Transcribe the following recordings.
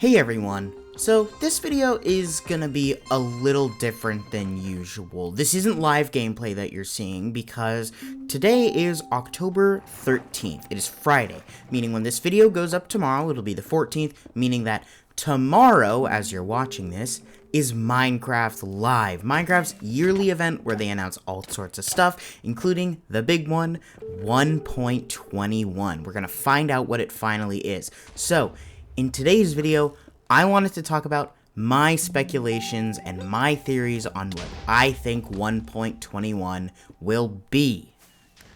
Hey everyone, so this video is gonna be a little different than usual. This isn't live gameplay that you're seeing because today is October 13th. It is Friday, meaning when this video goes up tomorrow, it'll be the 14th, meaning that tomorrow, as you're watching this, is Minecraft Live, Minecraft's yearly event where they announce all sorts of stuff, including the big one, 1.21. We're gonna find out what it finally is. So, in today's video, I wanted to talk about my speculations and my theories on what I think 1.21 will be.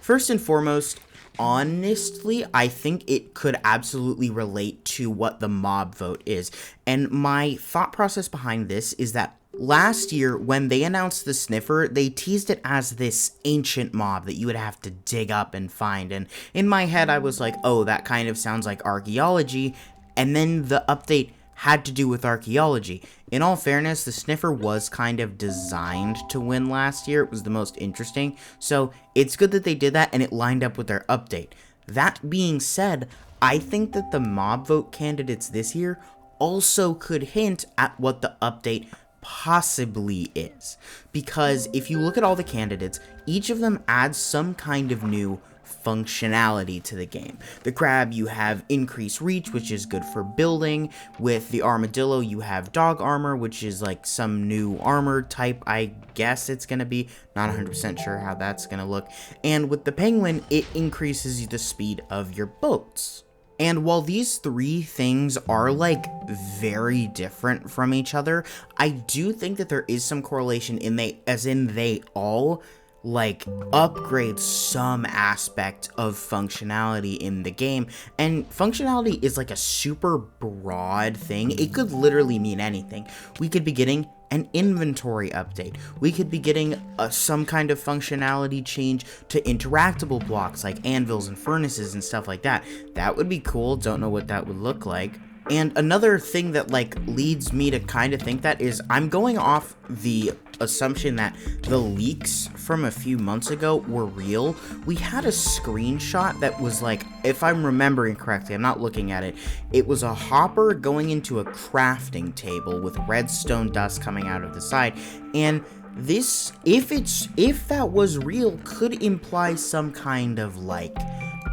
First and foremost, honestly, I think it could absolutely relate to what the mob vote is. And my thought process behind this is that last year, when they announced the sniffer, they teased it as this ancient mob that you would have to dig up and find. And in my head, I was like, oh, that kind of sounds like archaeology. And then the update had to do with archaeology. In all fairness, the sniffer was kind of designed to win last year. It was the most interesting. So it's good that they did that and it lined up with their update. That being said, I think that the mob vote candidates this year also could hint at what the update possibly is. Because if you look at all the candidates, each of them adds some kind of new functionality to the game. The crab, you have increased reach, which is good for building. With the armadillo, you have dog armor, which is like some new armor type, I guess it's gonna be. Not 100% sure how that's gonna look. And with the penguin, it increases the speed of your boats. And while these three things are like very different from each other, I do think that there is some correlation in they all like upgrade some aspect of functionality in the game. And functionality is like a super broad thing. It could literally mean anything. We could be getting an inventory update. We could be getting some kind of functionality change to interactable blocks like anvils and furnaces and stuff like that. That would be cool. Don't know what that would look like. And another thing that like leads me to kind of think that is I'm going off the assumption that the leaks from a few months ago were real. We had a screenshot that was like, if I'm remembering correctly, I'm not looking at it, it was a hopper going into a crafting table with redstone dust coming out of the side. And this, if that was real, could imply some kind of like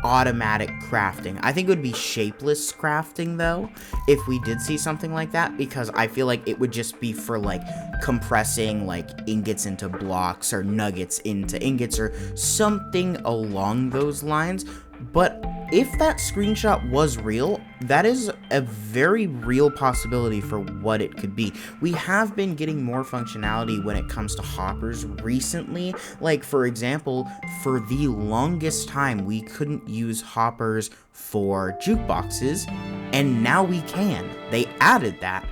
automatic crafting. I think it would be shapeless crafting though if we did see something like that, because I feel like it would just be for like compressing like ingots into blocks or nuggets into ingots or something along those lines. But if that screenshot was real, that is a very real possibility for what it could be. We have been getting more functionality when it comes to hoppers recently. Like, for example, for the longest time, we couldn't use hoppers for jukeboxes, and now we can. They added that.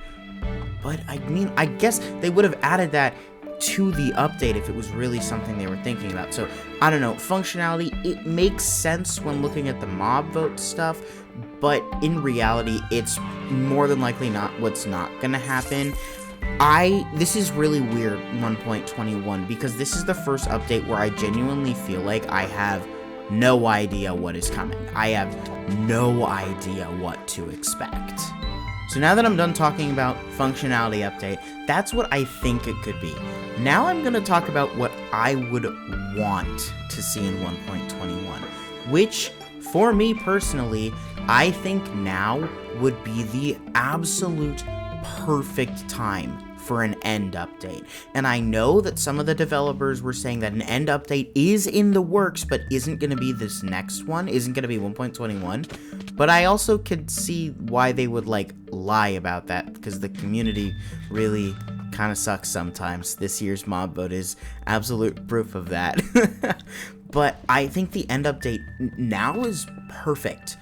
But, I mean, I guess they would have added that to the update if it was really something they were thinking about. So, I don't know, functionality, it makes sense when looking at the mob vote stuff, but in reality, it's more than likely not what's not gonna happen. This is really weird, 1.21, because this is the first update where I genuinely feel like I have no idea what is coming. I have no idea what to expect. So now that I'm done talking about functionality update, that's what I think it could be. Now I'm going to talk about what I would want to see in 1.21, which, for me personally, I think now would be the absolute perfect time for an end update. And I know that some of the developers were saying that an end update is in the works, but isn't going to be this next one, isn't going to be 1.21. But I also could see why they would like lie about that, because the community really kind of sucks sometimes. This year's mob vote is absolute proof of that. But I think the end update now is perfect.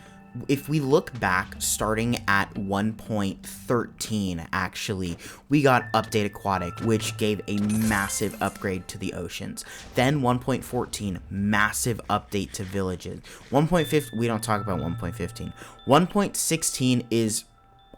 If we look back, starting at 1.13, actually, we got Update Aquatic, which gave a massive upgrade to the oceans. Then 1.14, massive update to villages. 1.15, we don't talk about 1.15. 1.16 is,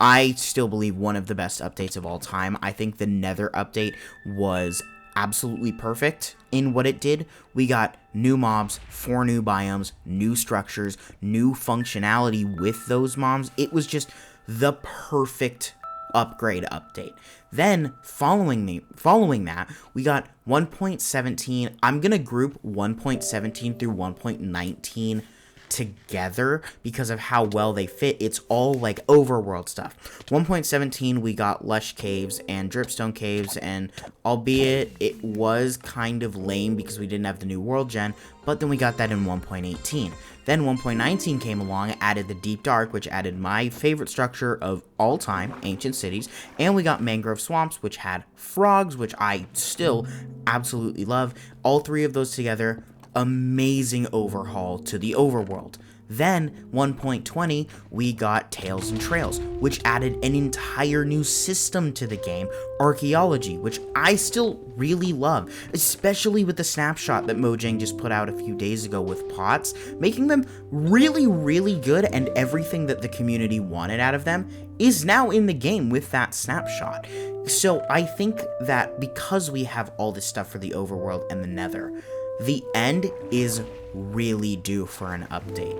I still believe, one of the best updates of all time. I think the Nether update was absolutely perfect in what it did. We got new mobs, 4 new biomes, new structures, new functionality with those mobs. It was just the perfect upgrade update. Then following that, we got 1.17. I'm gonna group 1.17 through 1.19 together because of how well they fit. It's all like overworld stuff. 1.17 we got Lush Caves and Dripstone Caves, and albeit it was kind of lame because we didn't have the new world gen, but then we got that in 1.18. Then 1.19 came along, added the Deep Dark, which added my favorite structure of all time, Ancient Cities, and we got Mangrove Swamps, which had frogs, which I still absolutely love. All three of those together, amazing overhaul to the overworld. Then 1.20 we got Tales and Trails, which added an entire new system to the game, Archaeology, which I still really love, especially with the snapshot that Mojang just put out a few days ago with pots, making them really, really good, and everything that the community wanted out of them is now in the game with that snapshot. So I think that because we have all this stuff for the overworld and the Nether, the end is really due for an update.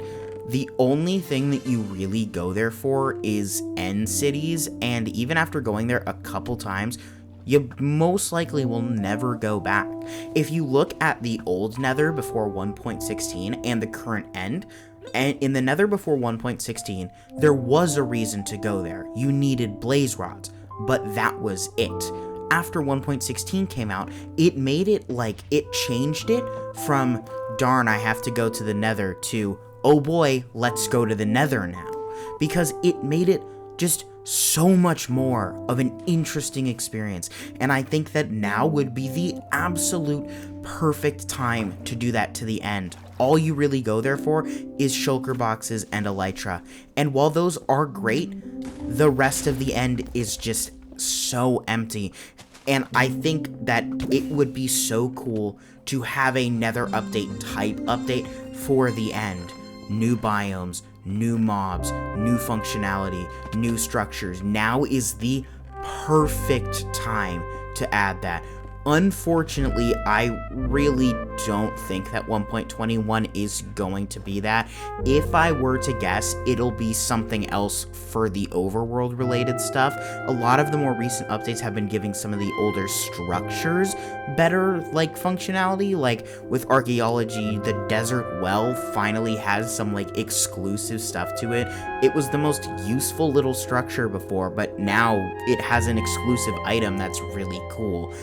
The only thing that you really go there for is end cities, and even after going there a couple times, you most likely will never go back. If you look at the old Nether before 1.16 and the current end, and in the Nether before 1.16, there was a reason to go there. You needed blaze rods, but that was it. After 1.16 came out, it made it like it changed it from, darn, I have to go to the Nether, to, oh boy, let's go to the Nether now. Because it made it just so much more of an interesting experience. And I think that now would be the absolute perfect time to do that to the end. All you really go there for is shulker boxes and elytra. And while those are great, the rest of the end is just so empty. And I think that it would be so cool to have a Nether update type update for the end. New biomes, new mobs, new functionality, new structures. Now is the perfect time to add that. Unfortunately, I really don't think that 1.21 is going to be that. If I were to guess, it'll be something else for the overworld related stuff. A lot of the more recent updates have been giving some of the older structures better like functionality, like with archaeology, the desert well finally has some like exclusive stuff to it. It was the most useful little structure before, but now it has an exclusive item that's really cool.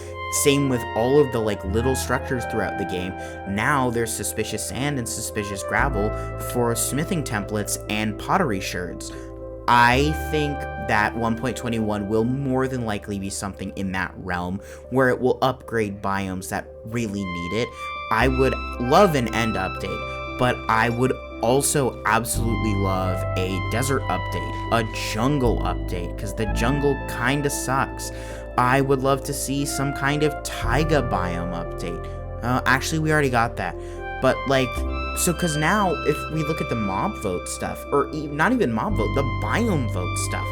Same with all of the like little structures throughout the game. Now there's suspicious sand and suspicious gravel for smithing templates and pottery sherds. I think that 1.21 will more than likely be something in that realm where it will upgrade biomes that really need it. I would love an end update, but I would also absolutely love a desert update, a jungle update, because the jungle kinda sucks. I would love to see some kind of taiga biome update. Actually, we already got that. But, like, so, because now, if we look at the mob vote stuff, or not even mob vote, the biome vote stuff,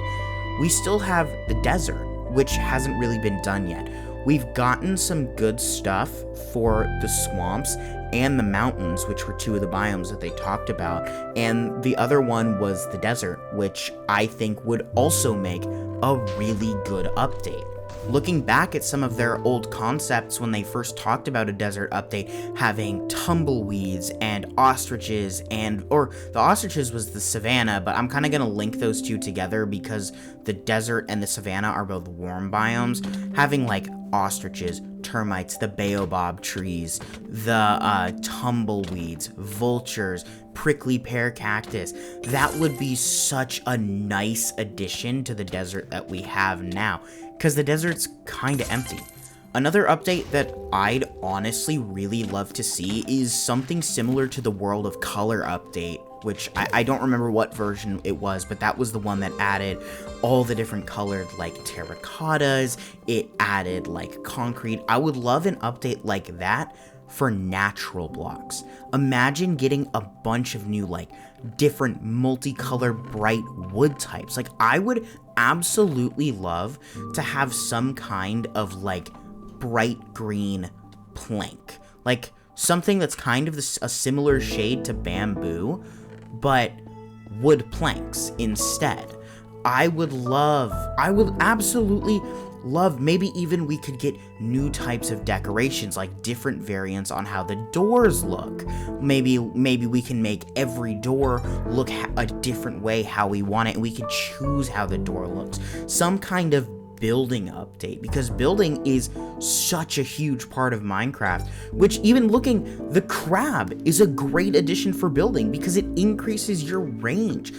we still have the desert, which hasn't really been done yet. We've gotten some good stuff for the swamps and the mountains, which were two of the biomes that they talked about, and the other one was the desert, which I think would also make a really good update. Looking back at some of their old concepts when they first talked about a desert update, having tumbleweeds and ostriches or the ostriches was the savanna, but I'm kind of going to link those two together because the desert and the savanna are both warm biomes. Having like ostriches, termites, the baobab trees, the tumbleweeds, vultures, prickly pear cactus. That would be such a nice addition to the desert that we have now, because the desert's kind of empty. Another update that I'd honestly really love to see is something similar to the World of Color update, which I don't remember what version it was, but that was the one that added all the different colored like terracottas. It added like concrete. I would love an update like that for natural blocks. Imagine getting a bunch of new like different multicolored bright wood types. Like I would absolutely love to have some kind of like bright green plank, like something that's kind of a similar shade to bamboo, but wood planks instead. I would absolutely love, maybe even we could get new types of decorations, like different variants on how the doors look. Maybe we can make every door look a different way how we want it, and we can choose how the door looks. Some kind of building update, because building is such a huge part of Minecraft, which even the crab is a great addition for building because it increases your range.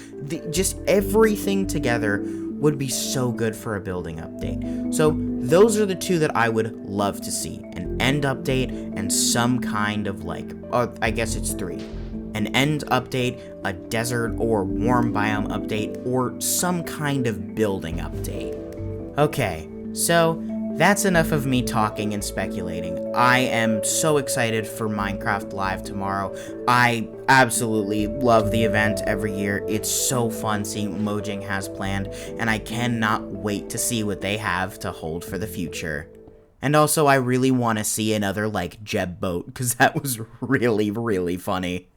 Just everything together would be so good for a building update. So those are the two that I would love to see: an end update and some kind of I guess it's three. An end update, a desert or warm biome update, or some kind of building update. Okay, so that's enough of me talking and speculating. I am so excited for Minecraft Live tomorrow. I absolutely love the event every year. It's so fun seeing what Mojang has planned, and I cannot wait to see what they have to hold for the future. And also, I really want to see another, Jeb boat, because that was really, really funny.